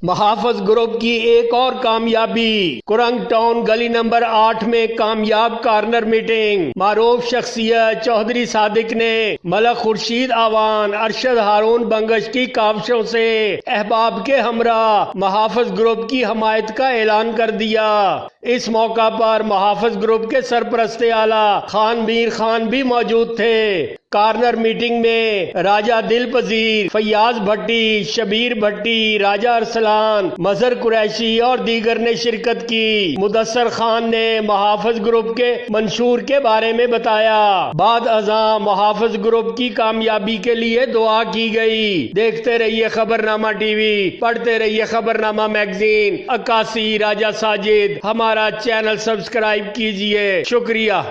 محافظ گروپ کی ایک اور کامیابی، کرنگ ٹاؤن گلی نمبر 8 میں کامیاب کارنر میٹنگ۔ معروف شخصیت چودھری صادق نے ملک خورشید آوان، ارشد ہارون بنگش کی کاوشوں سے احباب کے ہمراہ محافظ گروپ کی حمایت کا اعلان کر دیا۔ اس موقع پر محافظ گروپ کے سرپرست اعلیٰ خان میر خان بھی موجود تھے۔ کارنر میٹنگ میں راجہ دل پذیر، فیاض بھٹی، شبیر بھٹی، راجہ ارسلان، مظہر قریشی اور دیگر نے شرکت کی۔ مدثر خان نے محافظ گروپ کے منشور کے بارے میں بتایا۔ بعد ازاں محافظ گروپ کی کامیابی کے لیے دعا کی گئی۔ دیکھتے رہیے خبرنامہ ٹی وی، پڑھتے رہیے خبرنامہ میگزین۔ عکاسی راجہ ساجد، ہمارا چینل سبسکرائب کیجئے۔ شکریہ۔